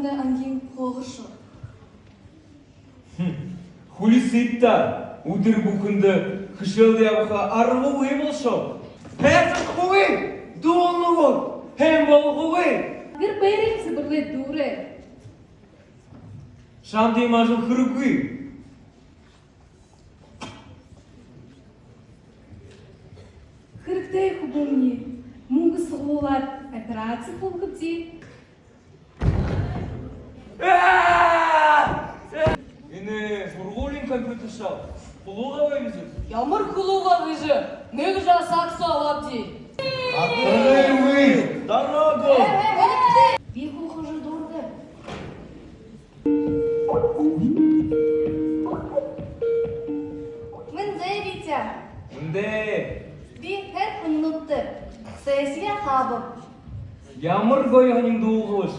Анда ангийн хоогошо. Хулисита удир бухынды хышылды явха арылы уй болшо. Пәтір хуй, дуылы бол, hem бол хуй. Гэр бэрийн сыбырлы дүүрэ. Шанти мажыл хырыгуй. Хэрэгтэй хубомни. Мөнгө суулаад операци болгоцгий. Энэ сургуулийн компьютершоо хулууга байвыз. Ямар хулууга гэж нэг жасагсаа аваади. Атаргүй. Дарааго. Би хоохожо дурдэ. Мен зэвитя. Үндэ. Би хэр минутты. Сесия хабы. Ямар гоё ханин дуугоос.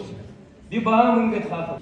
Би баа мөнгөд хаа.